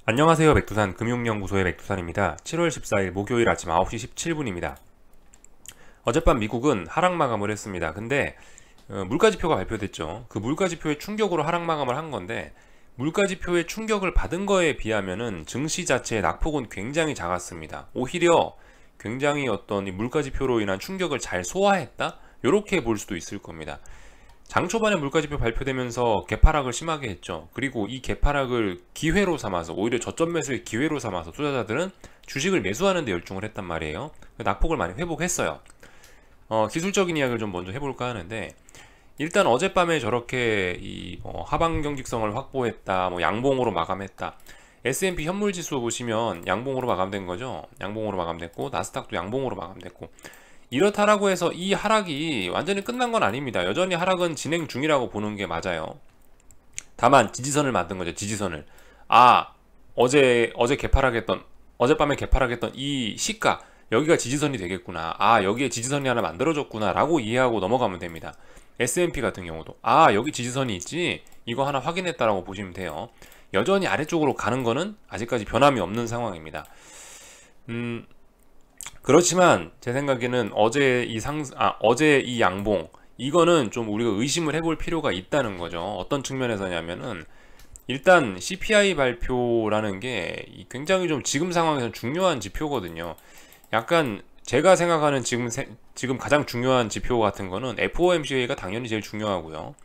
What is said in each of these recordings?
안녕하세요. 백두산 금융연구소의 백두산입니다. 7월 14일 목요일 아침 9시 17분입니다. 어젯밤 미국은 하락 마감을 했습니다. 근데 물가지표가 발표됐죠. 그 물가지표의 충격으로 하락 마감을 한 건데, 물가지표의 충격을 받은 거에 비하면은 증시 자체의 낙폭은 굉장히 작았습니다. 오히려 굉장히 어떤 이 물가지표로 인한 충격을 잘 소화했다? 이렇게 볼 수도 있을 겁니다. 장 초반에 물가지표 발표되면서 개파락을 심하게 했죠. 그리고 이 개파락을 기회로 삼아서, 오히려 저점 매수의 기회로 삼아서 투자자들은 주식을 매수하는 데 열중을 했단 말이에요. 낙폭을 많이 회복했어요. 기술적인 이야기를 좀 먼저 해볼까 하는데, 일단 어젯밤에 저렇게 하방 경직성을 확보했다, 양봉으로 마감했다. S&P 현물지수 보시면 양봉으로 마감된 거죠. 양봉으로 마감됐고, 나스닥도 양봉으로 마감됐고, 이렇다라고 해서 이 하락이 완전히 끝난 건 아닙니다. 여전히 하락은 진행 중이라고 보는 게 맞아요. 다만 지지선을 만든 거죠. 지지선을. 어젯밤에 개파락했던 이 시가, 여기가 지지선이 되겠구나. 여기에 지지선이 하나 만들어졌구나 라고 이해하고 넘어가면 됩니다. S&P 같은 경우도 여기 지지선이 있지, 이거 하나 확인했다라고 보시면 돼요. 여전히 아래쪽으로 가는 거는 아직까지 변함이 없는 상황입니다. 그렇지만 제 생각에는 어제 이 양봉, 이거는 좀 우리가 의심을 해볼 필요가 있다는 거죠. 어떤 측면에서냐면은, 일단 CPI 발표라는 게 굉장히 좀 지금 상황에서 중요한 지표거든요. 약간 제가 생각하는 지금 가장 중요한 지표 같은 거는 FOMC가 당연히 제일 중요하고요.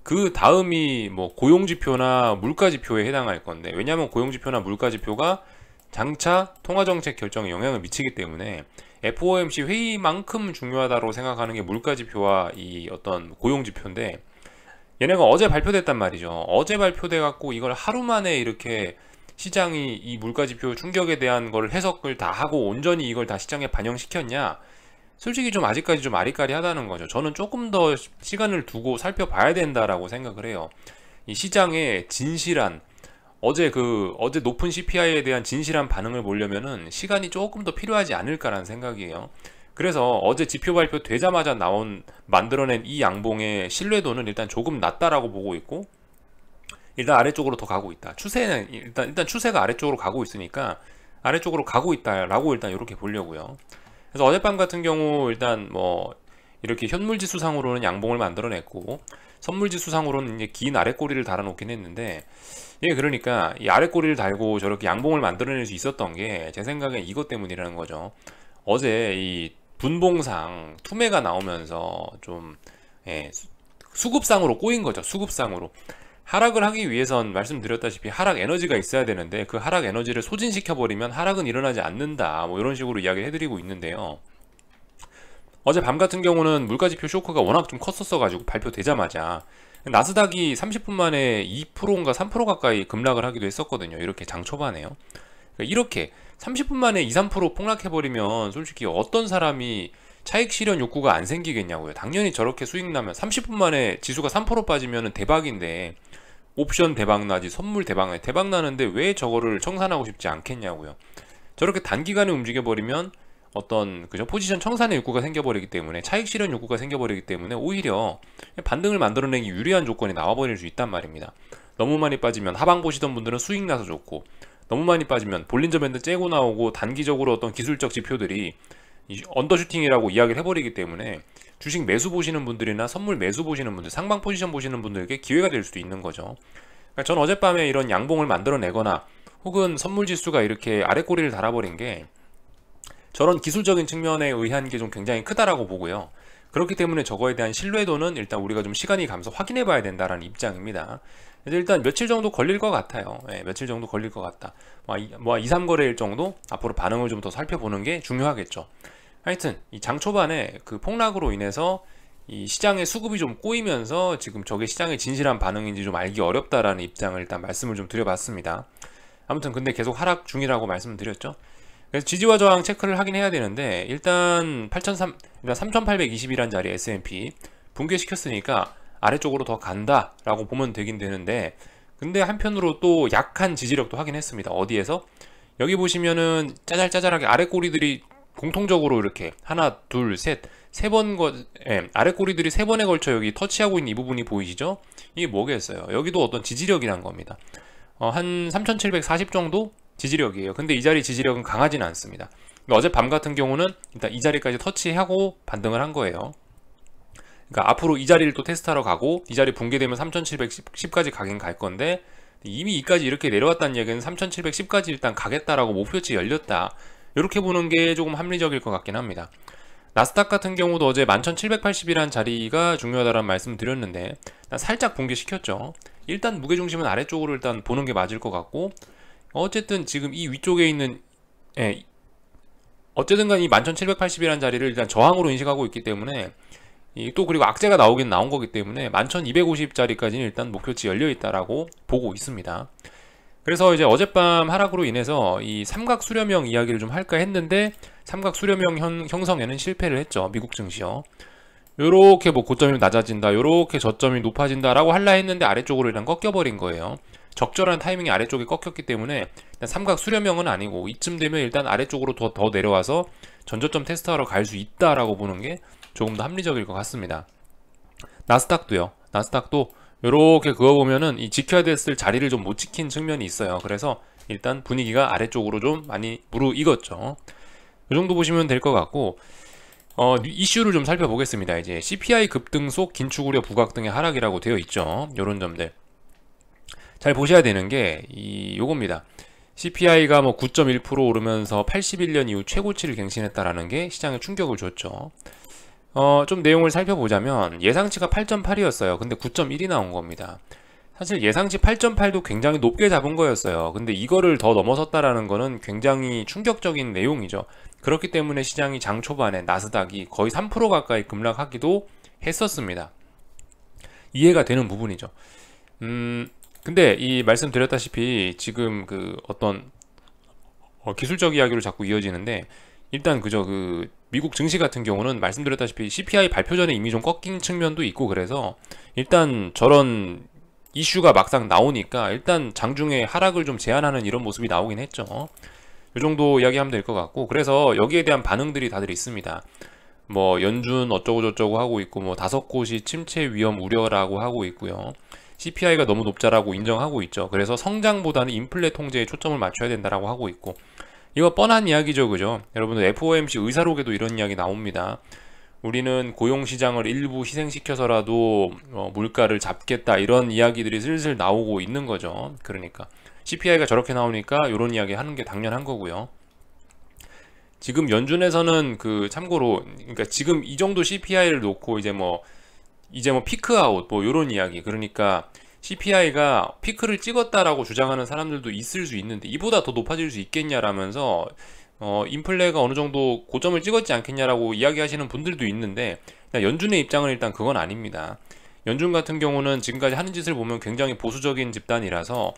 그 다음이 고용지표나 물가지표에 해당할 건데, 왜냐하면 고용지표나 물가지표가 장차 통화정책 결정에 영향을 미치기 때문에 FOMC 회의만큼 중요하다고 생각하는 게 물가지표와 이 어떤 고용지표인데, 얘네가 어제 발표됐단 말이죠. 어제 발표돼 갖고 이걸 하루 만에 이렇게 시장이 이 물가지표 충격에 대한 걸 해석을 다 하고 온전히 이걸 다 시장에 반영시켰냐? 솔직히 좀 아직까지 좀 아리까리하다는 거죠. 저는 조금 더 시간을 두고 살펴봐야 된다라고 생각을 해요. 이 시장의 진실한, 어제 높은 CPI에 대한 진실한 반응을 보려면은 시간이 조금 더 필요하지 않을까라는 생각이에요. 그래서 어제 지표 발표 되자마자 만들어낸 이 양봉의 신뢰도는 일단 조금 낮다라고 보고 있고, 일단 아래쪽으로 더 가고 있다. 추세는 일단 추세가 아래쪽으로 가고 있으니까 아래쪽으로 가고 있다라고 일단 이렇게 보려고요. 그래서 어젯밤 같은 경우 일단 이렇게 현물지수상으로는 양봉을 만들어냈고, 선물지수상으로는 이제 긴 아랫꼬리를 달아놓긴 했는데, 그러니까 이 아랫꼬리를 달고 저렇게 양봉을 만들어낼 수 있었던 게 제 생각엔 이것 때문이라는 거죠. 어제 이 분봉상 투매가 나오면서 좀 수급상으로 꼬인 거죠. 수급상으로. 하락을 하기 위해선 말씀드렸다시피 하락 에너지가 있어야 되는데, 그 하락 에너지를 소진시켜버리면 하락은 일어나지 않는다, 이런 식으로 이야기를 해드리고 있는데요. 어제 밤 같은 경우는 물가지표 쇼크가 워낙 좀 컸었어가지고 발표되자마자 나스닥이 30분 만에 2%인가 3% 가까이 급락을 하기도 했었거든요. 이렇게 장 초반에요. 그러니까 이렇게 30분 만에 2, 3% 폭락해버리면 솔직히 어떤 사람이 차익 실현 욕구가 안 생기겠냐고요. 당연히 저렇게 수익 나면 30분 만에 지수가 3% 빠지면 대박인데, 옵션 대박나지, 선물 대박나는데 왜 저거를 청산하고 싶지 않겠냐고요. 저렇게 단기간에 움직여버리면 포지션 청산의 욕구가 생겨버리기 때문에, 차익 실현 욕구가 생겨버리기 때문에 오히려 반등을 만들어내기 유리한 조건이 나와버릴 수 있단 말입니다. 너무 많이 빠지면 하방 보시던 분들은 수익 나서 좋고, 너무 많이 빠지면 볼린저 밴드 째고 나오고 단기적으로 어떤 기술적 지표들이 언더슈팅이라고 이야기를 해버리기 때문에 주식 매수 보시는 분들이나 선물 매수 보시는 분들, 상방 포지션 보시는 분들에게 기회가 될 수도 있는 거죠. 그러니까 전 어젯밤에 이런 양봉을 만들어내거나 혹은 선물지수가 이렇게 아랫꼬리를 달아버린 게 저런 기술적인 측면에 의한 게 좀 굉장히 크다라고 보고요. 그렇기 때문에 저거에 대한 신뢰도는 일단 우리가 좀 시간이 가면서 확인해 봐야 된다라는 입장입니다. 그래서 일단 며칠 정도 걸릴 것 같아요. 며칠 정도 걸릴 것 같다. 2, 3거래일 정도 앞으로 반응을 좀 더 살펴보는 게 중요하겠죠. 하여튼 이 장 초반에 그 폭락으로 인해서 이 시장의 수급이 좀 꼬이면서 지금 저게 시장의 진실한 반응인지 좀 알기 어렵다라는 입장을 일단 말씀을 좀 드려봤습니다. 아무튼 근데 계속 하락 중이라고 말씀드렸죠. 그래서 지지와 저항 체크를 하긴 해야 되는데, 일단 3820이란 자리 S&P 붕괴시켰으니까 아래쪽으로 더 간다 라고 보면 되긴 되는데, 근데 한편으로 또 약한 지지력도 확인했습니다. 어디에서? 여기 보시면은 짜잘짜잘하게 아랫꼬리들이 공통적으로 이렇게 하나, 둘, 셋, 아랫꼬리들이 세 번에 걸쳐 여기 터치하고 있는 이 부분이 보이시죠? 이게 뭐겠어요? 여기도 어떤 지지력이란 겁니다. 한 3740 정도 지지력이에요. 근데 이 자리 지지력은 강하지는 않습니다. 어젯밤 같은 경우는 일단 이 자리까지 터치하고 반등을 한 거예요. 그러니까 앞으로 이 자리를 또 테스트하러 가고 이 자리 붕괴되면 3710까지 가긴 갈 건데, 이미 이까지 이렇게 내려왔다는 얘기는 3710까지 일단 가겠다라고 목표치 열렸다, 이렇게 보는 게 조금 합리적일 것 같긴 합니다. 나스닥 같은 경우도 어제 11780이라는 자리가 중요하다는 말씀 드렸는데 살짝 붕괴시켰죠. 일단 무게중심은 아래쪽으로 일단 보는 게 맞을 것 같고, 어쨌든 지금 이 위쪽에 있는, 어쨌든 간 이 11780이라는 자리를 일단 저항으로 인식하고 있기 때문에, 또 그리고 악재가 나오긴 나온 거기 때문에 11250짜리까지는 일단 목표치 열려있다라고 보고 있습니다. 그래서 이제 어젯밤 하락으로 인해서 이 삼각 수렴형 이야기를 좀 할까 했는데 삼각 수렴형 형성에는 실패를 했죠. 미국 증시요. 요렇게 뭐 고점이 낮아진다, 요렇게 저점이 높아진다 라고 할라 했는데 아래쪽으로 일단 꺾여버린 거예요. 적절한 타이밍에 아래쪽에 꺾였기 때문에 일단 삼각 수렴형은 아니고, 이쯤 되면 일단 아래쪽으로 더 내려와서 전저점 테스트하러 갈 수 있다라고 보는 게 조금 더 합리적일 것 같습니다. 나스닥도요. 나스닥도 요렇게 그어보면은 이 지켜야 됐을 자리를 좀 못 지킨 측면이 있어요. 그래서 일단 분위기가 아래쪽으로 좀 많이 무르익었죠. 이 정도 보시면 될 것 같고, 이슈를 좀 살펴보겠습니다. 이제 CPI 급등 속 긴축 우려 부각 등의 하락이라고 되어 있죠. 요런 점들 잘 보셔야 되는 게 요겁니다. CPI가 뭐 9.1% 오르면서 81년 이후 최고치를 갱신했다라는 게 시장에 충격을 줬죠. 좀 내용을 살펴보자면 예상치가 8.8이었어요. 근데 9.1이 나온 겁니다. 사실 예상치 8.8도 굉장히 높게 잡은 거였어요. 근데 이거를 더 넘어섰다라는 거는 굉장히 충격적인 내용이죠. 그렇기 때문에 시장이 장 초반에 나스닥이 거의 3% 가까이 급락하기도 했었습니다. 이해가 되는 부분이죠. 근데 이 말씀드렸다시피 지금 그 어떤 기술적 이야기로 자꾸 이어지는데, 일단 그저 그 미국 증시 같은 경우는 말씀드렸다시피 CPI 발표 전에 이미 좀 꺾인 측면도 있고, 그래서 일단 저런 이슈가 막상 나오니까 일단 장중에 하락을 좀 제한하는 이런 모습이 나오긴 했죠. 이 정도 이야기하면 될 것 같고, 그래서 여기에 대한 반응들이 다들 있습니다. 뭐 연준 어쩌고 저쩌고 하고 있고, 뭐 5곳이 침체 위험 우려라고 하고 있고요. CPI가 너무 높자라고 인정하고 있죠. 그래서 성장보다는 인플레 통제에 초점을 맞춰야 된다라고 하고 있고, 이거 뻔한 이야기죠, 그죠? 여러분들 FOMC 의사록에도 이런 이야기 나옵니다. 우리는 고용시장을 일부 희생시켜서라도 물가를 잡겠다, 이런 이야기들이 슬슬 나오고 있는 거죠. 그러니까 CPI가 저렇게 나오니까 이런 이야기 하는 게 당연한 거고요. 지금 연준에서는 그 참고로, 그러니까 지금 이 정도 CPI를 놓고 이제 뭐 피크아웃 뭐 이런 이야기, 그러니까 CPI가 피크를 찍었다라고 주장하는 사람들도 있을 수 있는데 이보다 더 높아질 수 있겠냐라면서 인플레가 어느 정도 고점을 찍었지 않겠냐라고 이야기하시는 분들도 있는데, 연준의 입장은 일단 그건 아닙니다. 연준 같은 경우는 지금까지 하는 짓을 보면 굉장히 보수적인 집단이라서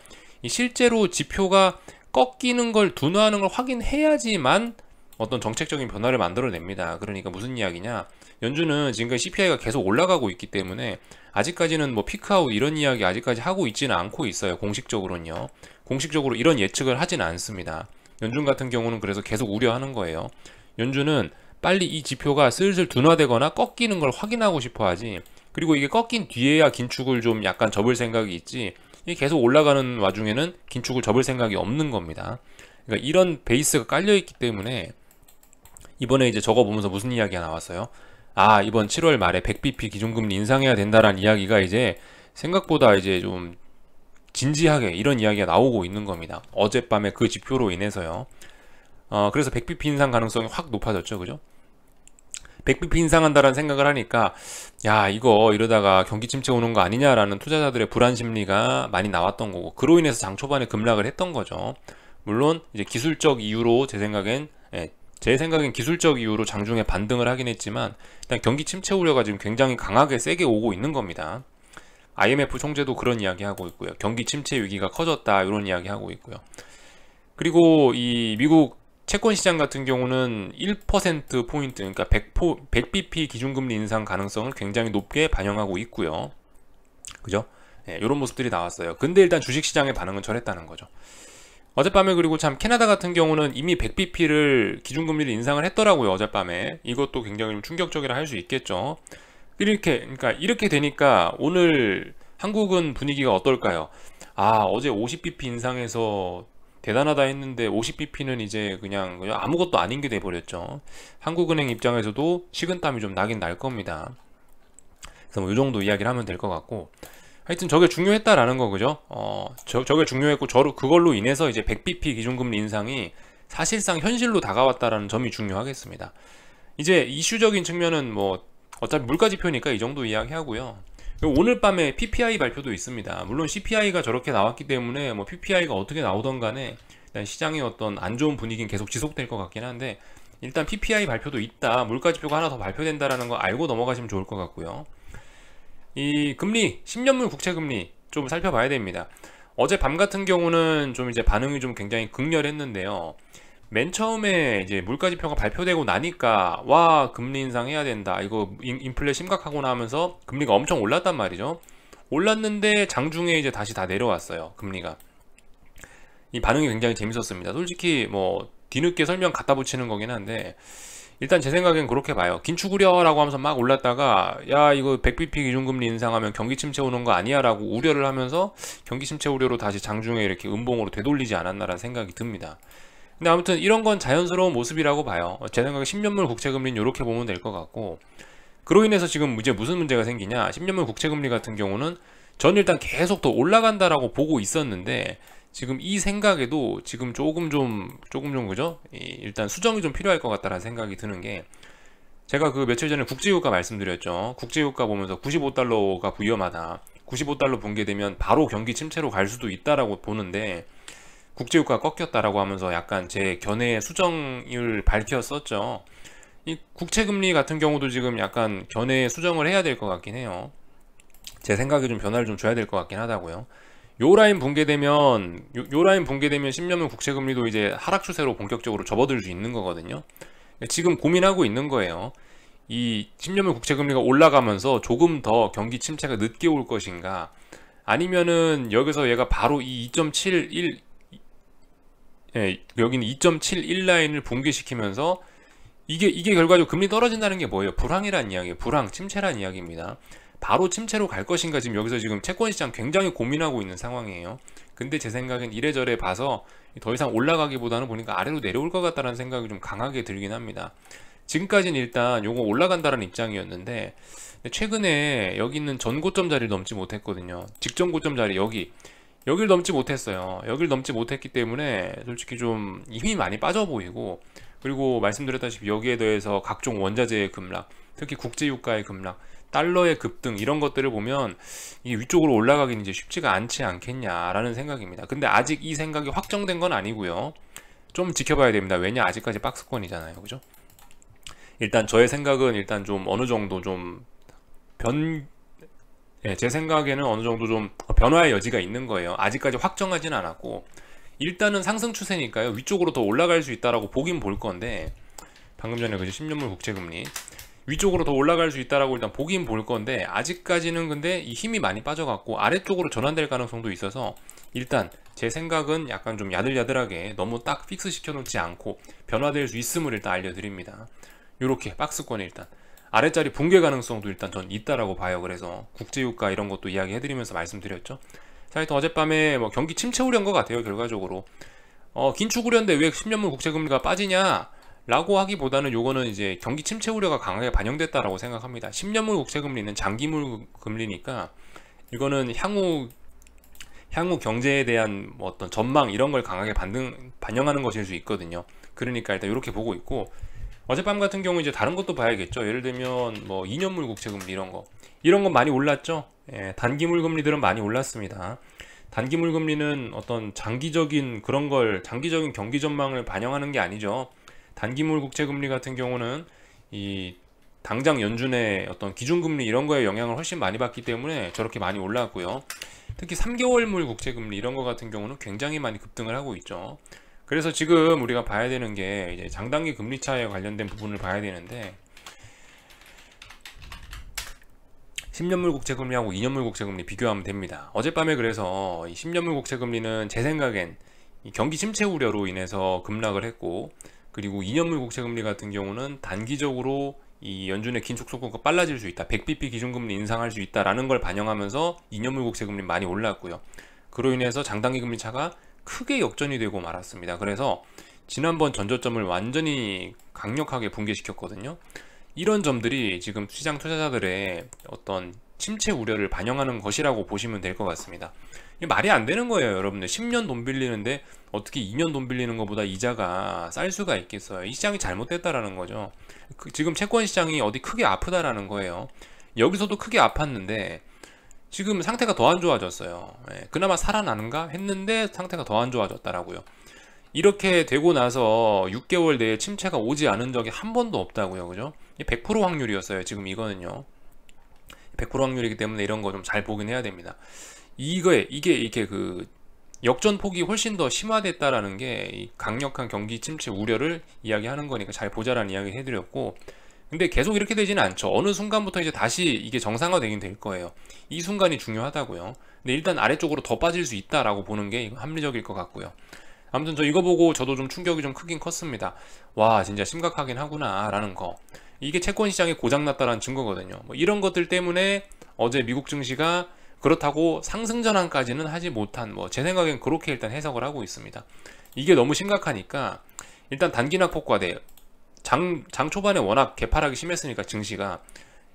실제로 지표가 꺾이는 걸 둔화하는 걸 확인해야지만 어떤 정책적인 변화를 만들어냅니다. 그러니까 무슨 이야기냐, 연준은 지금까지 CPI가 계속 올라가고 있기 때문에 아직까지는 뭐 피크아웃 이런 이야기 아직까지 하고 있지는 않고 있어요. 공식적으로는요. 공식적으로 이런 예측을 하지는 않습니다. 연준 같은 경우는 그래서 계속 우려하는 거예요. 연준은 빨리 이 지표가 슬슬 둔화되거나 꺾이는 걸 확인하고 싶어 하지, 그리고 이게 꺾인 뒤에야 긴축을 좀 약간 접을 생각이 있지, 이게 계속 올라가는 와중에는 긴축을 접을 생각이 없는 겁니다. 그러니까 이런 베이스가 깔려있기 때문에 이번에 이제 저거 보면서 무슨 이야기가 나왔어요? 아, 이번 7월 말에 100bp 기준금리 인상해야 된다라는 이야기가 이제 생각보다 이제 좀 진지하게 이런 이야기가 나오고 있는 겁니다. 어젯밤에 그 지표로 인해서요. 그래서 100bp 인상 가능성이 확 높아졌죠, 그죠? 100bp 인상한다라는 생각을 하니까, 야, 이거 이러다가 경기 침체 오는 거 아니냐라는 투자자들의 불안 심리가 많이 나왔던 거고, 그로 인해서 장 초반에 급락을 했던 거죠. 물론 이제 기술적 이유로 제 생각엔 기술적 이유로 장중에 반등을 하긴 했지만, 일단 경기 침체 우려가 지금 굉장히 강하게 세게 오고 있는 겁니다. IMF 총재도 그런 이야기 하고 있고요. 경기 침체 위기가 커졌다, 이런 이야기 하고 있고요. 그리고 이 미국 채권 시장 같은 경우는 1%포인트, 그러니까 100bp 기준금리 인상 가능성을 굉장히 높게 반영하고 있고요. 그죠? 이런 모습들이 나왔어요. 근데 일단 주식시장의 반응은 저랬다는 거죠. 어젯밤에, 그리고 참 캐나다 같은 경우는 이미 100bp를 기준금리를 인상을 했더라고요, 어젯밤에. 이것도 굉장히 충격적이라 할 수 있겠죠. 그러니까 이렇게 되니까 오늘 한국은 분위기가 어떨까요? 아, 어제 50bp 인상해서 대단하다 했는데 50bp는 이제 그냥 아무것도 아닌 게 돼버렸죠. 한국은행 입장에서도 식은땀이 좀 나긴 날 겁니다. 그래서 뭐 이 정도 이야기를 하면 될 것 같고, 하여튼 저게 중요했다라는 거, 그죠? 저게 중요했고, 그걸로 인해서 이제 100bp 기준금리 인상이 사실상 현실로 다가왔다라는 점이 중요하겠습니다. 이제 이슈적인 측면은 뭐 어차피 물가지표니까 이 정도 이야기하고요. 오늘 밤에 PPI 발표도 있습니다. 물론 CPI가 저렇게 나왔기 때문에 뭐 PPI가 어떻게 나오던 간에 일단 시장의 어떤 안 좋은 분위기는 계속 지속될 것 같긴 한데, 일단 PPI 발표도 있다, 물가지표가 하나 더 발표된다라는 거 알고 넘어가시면 좋을 것 같고요. 이 금리, 10년물 국채금리 좀 살펴봐야 됩니다. 어제 밤 같은 경우는 좀 이제 반응이 좀 굉장히 극렬했는데요. 맨 처음에 이제 물가지표가 발표되고 나니까 와, 금리 인상해야 된다, 이거 인플레 심각하구나 하면서 금리가 엄청 올랐단 말이죠. 올랐는데 장중에 이제 다시 다 내려왔어요, 금리가. 이 반응이 굉장히 재밌었습니다. 솔직히 뭐 뒤늦게 설명 갖다 붙이는 거긴 한데, 일단 제 생각엔 그렇게 봐요. 긴축 우려라고 하면서 막 올랐다가 야, 이거 100bp 기준금리 인상하면 경기 침체 오는 거 아니야 라고 우려를 하면서 경기 침체 우려로 다시 장중에 이렇게 음봉으로 되돌리지 않았나라는 생각이 듭니다. 근데 아무튼 이런 건 자연스러운 모습이라고 봐요. 제 생각에 10년물 국채금리는 이렇게 보면 될 것 같고, 그로 인해서 지금 이제 무슨 문제가 생기냐, 10년물 국채금리 같은 경우는 전 일단 계속 더 올라간다라고 보고 있었는데, 지금 이 생각에도 지금 조금 좀 그죠? 일단 수정이 좀 필요할 것 같다라는 생각이 드는 게, 제가 그 며칠 전에 국제유가 말씀드렸죠. 국제유가 보면서 95달러가 위험하다, 95달러 붕괴되면 바로 경기 침체로 갈 수도 있다라고 보는데, 국제유가 꺾였다라고 하면서 약간 제 견해의 수정을 밝혔었죠. 이 국채금리 같은 경우도 지금 약간 견해의 수정을 해야 될 것 같긴 해요. 제 생각에 좀 변화를 좀 줘야 될 것 같긴 하다고요. 요 라인 붕괴되면 10년물 국채금리도 이제 하락 추세로 본격적으로 접어들 수 있는 거거든요. 지금 고민하고 있는 거예요. 이 10년물 국채금리가 올라가면서 조금 더 경기 침체가 늦게 올 것인가, 아니면은 여기서 얘가 바로 이 2.71, 여기는 2.71 라인을 붕괴시키면서 이게 결과적으로 금리 떨어진다는 게 뭐예요? 불황이란 이야기예요. 불황, 침체란 이야기입니다. 바로 침체로 갈 것인가, 지금 여기서 지금 채권시장 굉장히 고민하고 있는 상황이에요. 근데 제 생각엔 이래저래 봐서 더 이상 올라가기보다는 보니까 아래로 내려올 것 같다는 생각이 좀 강하게 들긴 합니다. 지금까지는 일단 요거 올라간다는 입장이었는데, 최근에 여기 있는 전고점 자리를 넘지 못했거든요. 직전 고점 자리, 여길 넘지 못했어요. 여길 넘지 못했기 때문에 솔직히 좀 힘이 많이 빠져 보이고, 그리고 말씀드렸다시피 여기에 대해서 각종 원자재의 급락, 특히 국제유가의 급락, 달러의 급등, 이런 것들을 보면 이게 위쪽으로 올라가기는 이제 쉽지가 않지 않겠냐라는 생각입니다. 근데 아직 이 생각이 확정된 건 아니고요. 좀 지켜봐야 됩니다. 왜냐, 아직까지 박스권이잖아요, 그죠? 일단 저의 생각은 일단 좀 어느 정도 좀 제 생각에는 어느 정도 좀 변화의 여지가 있는 거예요. 아직까지 확정하진 않았고, 일단은 상승 추세니까요, 위쪽으로 더 올라갈 수 있다라고 보긴 볼 건데, 방금 전에 그죠, 10년물 국채금리 위쪽으로 더 올라갈 수 있다라고 일단 보긴 볼 건데, 아직까지는 근데 이 힘이 많이 빠져갖고 아래쪽으로 전환될 가능성도 있어서, 일단 제 생각은 약간 좀 야들야들하게 너무 딱 픽스 시켜놓지 않고 변화될 수 있음을 일단 알려드립니다. 요렇게 박스권에 일단 아래자리 붕괴 가능성도 일단 전 있다라고 봐요. 그래서 국제유가 이런 것도 이야기해드리면서 말씀드렸죠. 자, 하여튼 어젯밤에 뭐 경기 침체 우려인 것 같아요. 결과적으로 긴축 우려인데 왜 10년물 국채금리가 빠지냐 라고 하기보다는 요거는 이제 경기 침체 우려가 강하게 반영됐다라고 생각합니다. 10년물 국채금리는 장기물 금리니까 이거는 향후 경제에 대한 뭐 어떤 전망 이런 걸 강하게 반영하는 것일 수 있거든요. 그러니까 일단 이렇게 보고 있고, 어젯밤 같은 경우 이제 다른 것도 봐야겠죠. 예를 들면 뭐 2년물 국채금리 이런 건 많이 올랐죠. 단기물 금리들은 많이 올랐습니다. 단기물 금리는 어떤 장기적인 경기 전망을 반영하는 게 아니죠. 단기물 국채금리 같은 경우는 이 당장 연준의 어떤 기준금리 이런 거에 영향을 훨씬 많이 받기 때문에 저렇게 많이 올랐고요. 특히 3개월물 국채금리 이런 거 같은 경우는 굉장히 많이 급등을 하고 있죠. 그래서 지금 우리가 봐야 되는 게 이제 장단기 금리 차에 관련된 부분을 봐야 되는데, 10년물 국채금리하고 2년물 국채금리 비교하면 됩니다. 어젯밤에 그래서 이 10년물 국채금리는 제 생각엔 이 경기 침체 우려로 인해서 급락을 했고, 그리고 2년물 국채금리 같은 경우는 단기적으로 이 연준의 긴축 속도가 빨라질 수 있다. 100bp 기준금리 인상할 수 있다라는 걸 반영하면서 2년물 국채 금리 많이 올랐고요. 그로 인해서 장단기 금리 차가 크게 역전이 되고 말았습니다. 그래서 지난번 전저점을 완전히 강력하게 붕괴시켰거든요. 이런 점들이 지금 시장 투자자들의 어떤 침체 우려를 반영하는 것이라고 보시면 될 것 같습니다. 이게 말이 안 되는 거예요, 여러분들. 10년 돈 빌리는데 어떻게 2년 돈 빌리는 것보다 이자가 쌀 수가 있겠어요. 이 시장이 잘못됐다라는 거죠. 지금 채권 시장이 어디 크게 아프다라는 거예요. 여기서도 크게 아팠는데 지금 상태가 더 안 좋아졌어요. 그나마 살아나는가 했는데 상태가 더 안 좋아졌다라고요. 이렇게 되고 나서 6개월 내에 침체가 오지 않은 적이 한 번도 없다고요. 그죠? 100% 확률이었어요. 지금 이거는요. 100% 확률이기 때문에 이런 거 좀 잘 보긴 해야 됩니다. 이게 그 역전폭이 훨씬 더 심화됐다라는 게 강력한 경기 침체 우려를 이야기하는 거니까 잘 보자라는 이야기 해드렸고, 근데 계속 이렇게 되지는 않죠. 어느 순간부터 이제 다시 이게 정상화되긴 될 거예요. 이 순간이 중요하다고요. 근데 일단 아래쪽으로 더 빠질 수 있다라고 보는 게 합리적일 것 같고요. 아무튼 저 이거 보고 저도 좀 충격이 좀 크긴 컸습니다. 와, 진짜 심각하긴 하구나 라는 거. 이게 채권 시장이 고장났다라는 증거거든요. 뭐 이런 것들 때문에 어제 미국 증시가 그렇다고 상승 전환까지는 하지 못한, 뭐 제 생각엔 그렇게 일단 해석을 하고 있습니다. 이게 너무 심각하니까 일단 단기 낙폭과대 장 초반에 워낙 개파락이 심했으니까 증시가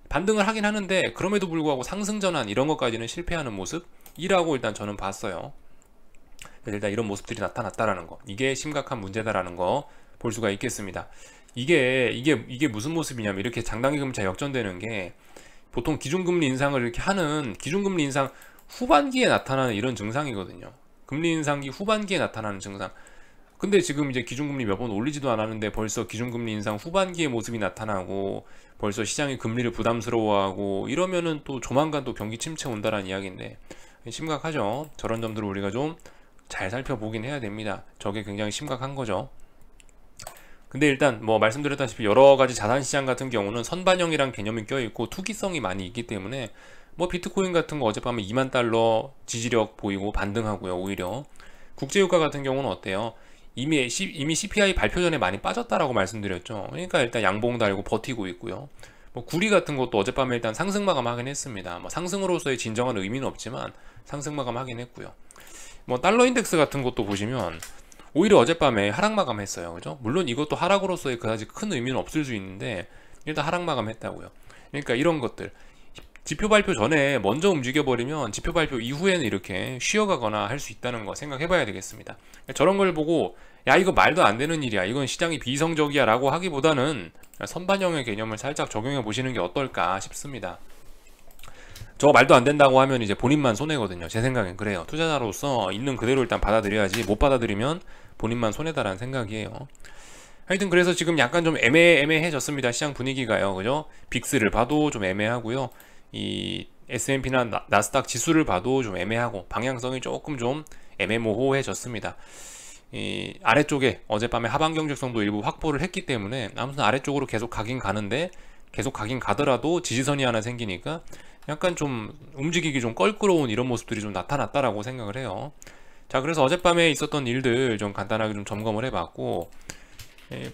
반등을 하긴 하는데 그럼에도 불구하고 상승 전환 이런 것까지는 실패하는 모습이라고 일단 저는 봤어요. 일단 이런 모습들이 나타났다라는 거, 이게 심각한 문제다라는 거 볼 수가 있겠습니다. 이게 무슨 모습이냐면, 이렇게 장단기 금리차 역전되는 게 보통 기준금리 인상을 이렇게 하는, 기준금리 인상 후반기에 나타나는 이런 증상이거든요. 금리 인상기 후반기에 나타나는 증상. 근데 지금 이제 기준금리 몇 번 올리지도 않았는데 벌써 기준금리 인상 후반기의 모습이 나타나고 벌써 시장이 금리를 부담스러워하고 이러면은 또 조만간 또 경기 침체 온다라는 이야기인데 심각하죠. 저런 점들을 우리가 좀 잘 살펴보긴 해야 됩니다. 저게 굉장히 심각한 거죠. 근데 일단 뭐 말씀드렸다시피 여러 가지 자산시장 같은 경우는 선반영이란 개념이 껴있고 투기성이 많이 있기 때문에 뭐 비트코인 같은 거 어젯밤에 2만 달러 지지력 보이고 반등하고요. 오히려 국제유가 같은 경우는 어때요? 이미 CPI 발표 전에 많이 빠졌다라고 말씀드렸죠. 그러니까 일단 양봉 달고 버티고 있고요. 뭐 구리 같은 것도 어젯밤에 일단 상승 마감하긴 했습니다. 뭐 상승으로서의 진정한 의미는 없지만 상승 마감하긴 했고요. 뭐 달러 인덱스 같은 것도 보시면 오히려 어젯밤에 하락 마감했어요. 그죠? 물론 이것도 하락으로서의 그다지 큰 의미는 없을 수 있는데 일단 하락 마감했다고요. 그러니까 이런 것들 지표 발표 전에 먼저 움직여버리면 지표 발표 이후에는 이렇게 쉬어가거나 할 수 있다는 거 생각해봐야 되겠습니다. 저런 걸 보고 야 이거 말도 안 되는 일이야, 이건 시장이 비이성적이야 라고 하기보다는 선반영의 개념을 살짝 적용해 보시는 게 어떨까 싶습니다. 저거 말도 안 된다고 하면 이제 본인만 손해거든요. 제 생각엔 그래요. 투자자로서 있는 그대로 일단 받아들여야지, 못 받아들이면 본인만 손해다라는 생각이에요. 하여튼 그래서 지금 약간 좀 애매해졌습니다. 시장 분위기가요. 그죠? 빅스를 봐도 좀 애매하고요. 이 S&P나 나스닥 지수를 봐도 좀 애매하고 방향성이 조금 좀 애매모호해졌습니다. 이 아래쪽에 어젯밤에 하방 경직성도 일부 확보를 했기 때문에 아무튼 아래쪽으로 계속 가긴 가는데, 계속 가긴 가더라도 지지선이 하나 생기니까 약간 좀 움직이기 좀 껄끄러운 이런 모습들이 좀 나타났다라고 생각을 해요. 자, 그래서 어젯밤에 있었던 일들 좀 간단하게 좀 점검을 해봤고,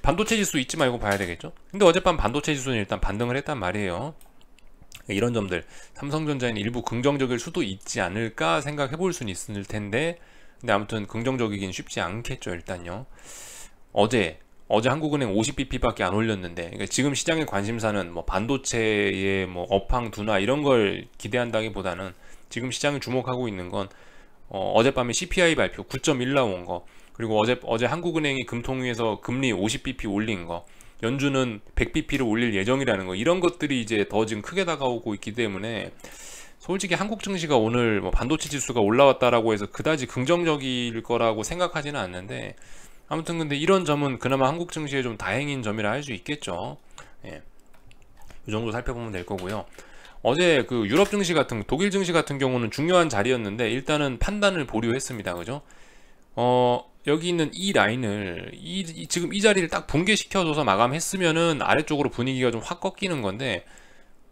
반도체 지수 잊지 말고 봐야 되겠죠. 근데 어젯밤 반도체 지수는 일단 반등을 했단 말이에요. 이런 점들, 삼성전자에는 일부 긍정적일 수도 있지 않을까 생각해 볼 수는 있을 텐데, 근데 아무튼 긍정적이긴 쉽지 않겠죠. 일단요, 어제 한국은행 50bp밖에 안 올렸는데, 그러니까 지금 시장의 관심사는 뭐 반도체의 뭐 업황 둔화 이런 걸 기대한다기보다는 지금 시장이 주목하고 있는 건 어젯밤에 CPI 발표 9.1 나온 거, 그리고 어제 한국은행이 금통위에서 금리 50bp 올린 거, 연준은 100bp를 올릴 예정이라는 거, 이런 것들이 이제 더 지금 크게 다가오고 있기 때문에 솔직히 한국 증시가 오늘 뭐 반도체 지수가 올라왔다라고 해서 그다지 긍정적일 거라고 생각하지는 않는데, 아무튼 근데 이런 점은 그나마 한국 증시에 좀 다행인 점이라 할 수 있겠죠. 예. 이 정도 살펴보면 될 거고요. 어제 그 유럽 증시 같은, 독일 증시 같은 경우는 중요한 자리였는데 일단은 판단을 보류했습니다. 그죠? 여기 있는 이 라인을 지금 이 자리를 딱 붕괴시켜줘서 마감했으면은 아래쪽으로 분위기가 좀 확 꺾이는 건데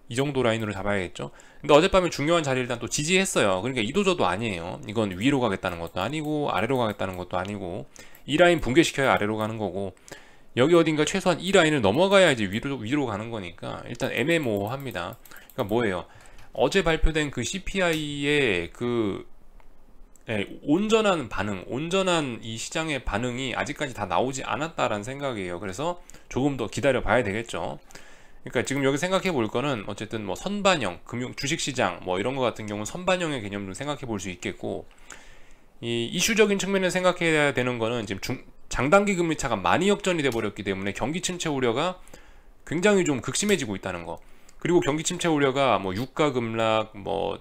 이 정도 라인으로 잡아야겠죠. 근데 어젯밤에 중요한 자리를 일단 또 지지했어요. 그러니까 이도저도 아니에요. 이건 위로 가겠다는 것도 아니고 아래로 가겠다는 것도 아니고, 이 라인 붕괴시켜야 아래로 가는 거고, 여기 어딘가 최소한 이 라인을 넘어가야지 위로 가는 거니까 일단 애매모호합니다. 그러니까 뭐예요? 어제 발표된 그 CPI의 그 온전한 반응, 온전한 이 시장의 반응이 아직까지 다 나오지 않았다라는 생각이에요. 그래서 조금 더 기다려 봐야 되겠죠. 그러니까 지금 여기 생각해 볼 거는 어쨌든 뭐 선반영, 주식시장 뭐 이런 거 같은 경우는 선반영의 개념도 생각해 볼 수 있겠고, 이 이슈적인 측면에서 생각해야 되는 거는 지금 장단기 금리 차가 많이 역전이 돼 버렸기 때문에 경기 침체 우려가 굉장히 좀 극심해지고 있다는 거. 그리고 경기 침체 우려가 뭐 유가 급락 뭐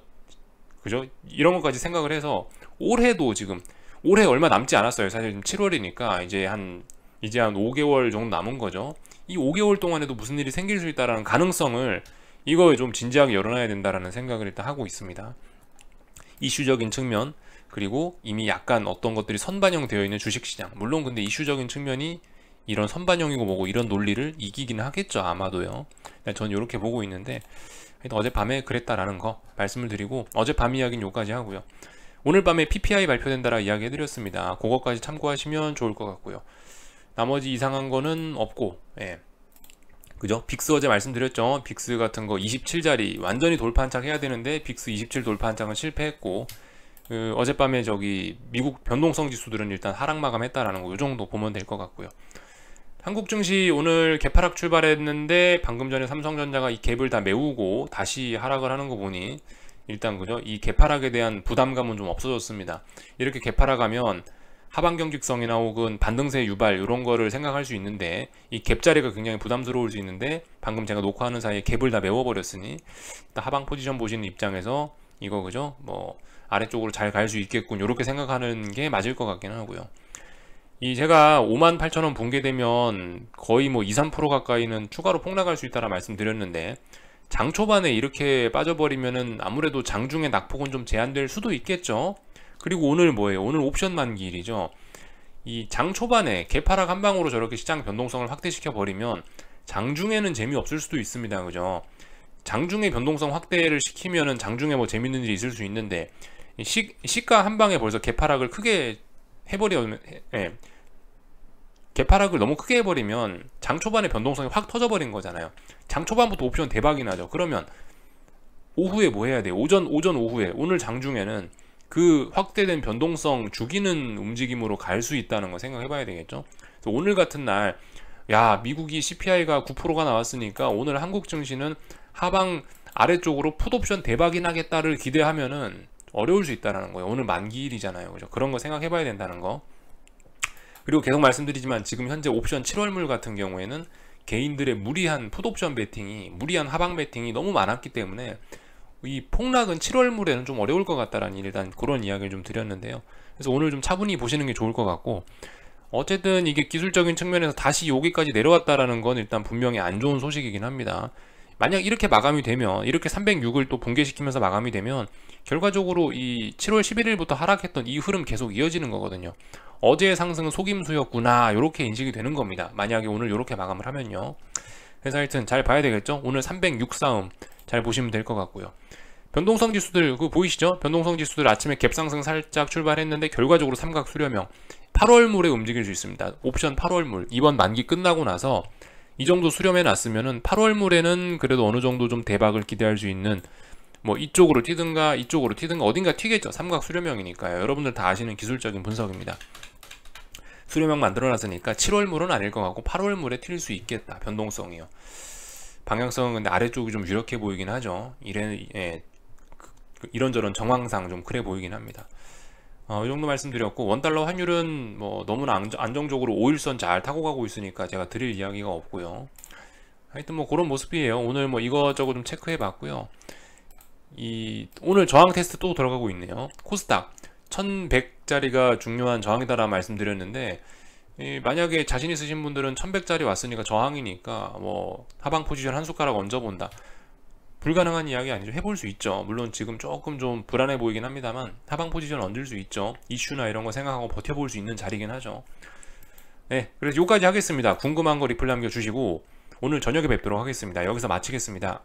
그죠? 이런 것까지 생각을 해서 올해도 지금 올해 얼마 남지 않았어요. 사실 지금 7월이니까 이제 한 5개월 정도 남은 거죠. 이 5개월 동안에도 무슨 일이 생길 수 있다라는 가능성을 이거 좀 진지하게 열어놔야 된다라는 생각을 일단 하고 있습니다. 이슈적인 측면, 그리고 이미 약간 어떤 것들이 선반영 되어 있는 주식시장. 물론 근데 이슈적인 측면이 이런 선반영이고 뭐고 이런 논리를 이기기는 하겠죠, 아마도요. 전 이렇게 보고 있는데 어젯밤에 그랬다라는 거 말씀을 드리고, 어젯밤 이야기는 여기까지 하고요. 오늘 밤에 PPI 발표된다라 이야기 해드렸습니다. 그것까지 참고하시면 좋을 것 같고요. 나머지 이상한 거는 없고, 그죠? 빅스 어제 말씀드렸죠. 빅스 같은 거 27자리 완전히 돌파 한창 해야 되는데 빅스 27 돌파 한창은 실패했고, 어젯밤에 저기 미국 변동성 지수들은 일단 하락 마감했다라는 거, 이 정도 보면 될 것 같고요. 한국 증시 오늘 개파락 출발했는데 방금 전에 삼성전자가 이 갭을 다 메우고 다시 하락을 하는 거 보니 일단 그죠? 이 개파락에 대한 부담감은 좀 없어졌습니다. 이렇게 개파락하면 하방 경직성이나 혹은 반등세 유발 이런 거를 생각할 수 있는데, 이 갭자리가 굉장히 부담스러울 수 있는데 방금 제가 녹화하는 사이에 갭을 다 메워버렸으니 일단 하방 포지션 보시는 입장에서 이거 그죠? 뭐 아래쪽으로 잘 갈 수 있겠군, 이렇게 생각하는 게 맞을 것 같기는 하고요. 이 제가 58,000원 붕괴되면 거의 뭐 2, 3% 가까이는 추가로 폭락할 수 있다라 말씀드렸는데, 장 초반에 이렇게 빠져버리면은 아무래도 장중에 낙폭은 좀 제한될 수도 있겠죠. 그리고 오늘 뭐예요? 오늘 옵션 만기일이죠. 이 장 초반에 개파락 한 방으로 저렇게 시장 변동성을 확대시켜 버리면 장중에는 재미없을 수도 있습니다. 그죠? 장중에 변동성 확대를 시키면은 장중에 뭐 재밌는 일이 있을 수 있는데, 시가 한 방에 벌써 개파락을 크게 해버리면, 개파락을 너무 크게 해버리면 장 초반에 변동성이 확 터져버린 거잖아요. 장 초반부터 옵션 대박이 나죠. 그러면 오후에 뭐 해야 돼요? 오전 오후에, 오늘 장중에는 그 확대된 변동성 죽이는 움직임으로 갈 수 있다는 거 생각해 봐야 되겠죠. 그래서 오늘 같은 날, 야, 미국이 CPI가 9%가 나왔으니까 오늘 한국 증시는 하방 아래쪽으로 풋옵션 대박이 나겠다를 기대하면은 어려울 수 있다는 거예요. 오늘 만기일이잖아요. 그죠? 그런 거 생각해 봐야 된다는 거. 그리고 계속 말씀드리지만 지금 현재 옵션 7월물 같은 경우에는 개인들의 무리한 풋옵션 베팅이, 무리한 하방 베팅이 너무 많았기 때문에 이 폭락은 7월물에는 좀 어려울 것 같다라는 일단 그런 이야기를 좀 드렸는데요. 그래서 오늘 좀 차분히 보시는 게 좋을 것 같고, 어쨌든 이게 기술적인 측면에서 다시 여기까지 내려왔다라는 건 일단 분명히 안 좋은 소식이긴 합니다. 만약 이렇게 마감이 되면, 이렇게 306을 또 붕괴시키면서 마감이 되면 결과적으로 이 7월 11일부터 하락했던 이 흐름 계속 이어지는 거거든요. 어제의 상승은 속임수였구나, 이렇게 인식이 되는 겁니다. 만약에 오늘 이렇게 마감을 하면요. 그래서 하여튼 잘 봐야 되겠죠. 오늘 306 싸움 잘 보시면 될 것 같고요. 변동성 지수들 그거 보이시죠? 변동성 지수들 아침에 갭상승 살짝 출발했는데 결과적으로 삼각 수렴형 8월물에 움직일 수 있습니다. 옵션 8월물 이번 만기 끝나고 나서 이 정도 수렴해 놨으면은 8월물에는 그래도 어느 정도 좀 대박을 기대할 수 있는, 뭐 이쪽으로 튀든가 이쪽으로 튀든가 어딘가 튀겠죠. 삼각 수렴형이니까요. 여러분들 다 아시는 기술적인 분석입니다. 수렴형 만들어놨으니까 7월물은 아닐 것 같고 8월물에 튈 수 있겠다. 변동성이요. 방향성은 근데 아래쪽이 좀 유력해 보이긴 하죠. 이런저런 정황상 좀 그래 보이긴 합니다. 이 정도 말씀드렸고, 원달러 환율은 뭐 너무나 안정적으로 5일선 잘 타고 가고 있으니까 제가 드릴 이야기가 없고요. 하여튼 뭐 그런 모습이에요. 오늘 뭐 이것저것 좀 체크해 봤고요. 오늘 저항 테스트 또 들어가고 있네요. 코스닥 1100짜리가 중요한 저항이다라 말씀드렸는데, 만약에 자신 있으신 분들은 1100짜리 왔으니까 저항이니까 뭐 하방 포지션 한 숟가락 얹어본다, 불가능한 이야기 아니죠. 해볼 수 있죠. 물론 지금 조금 좀 불안해 보이긴 합니다만 하방 포지션 얹을 수 있죠. 이슈나 이런 거 생각하고 버텨볼 수 있는 자리긴 하죠. 네, 그래서 여기까지 하겠습니다. 궁금한 거 리플 남겨주시고 오늘 저녁에 뵙도록 하겠습니다. 여기서 마치겠습니다.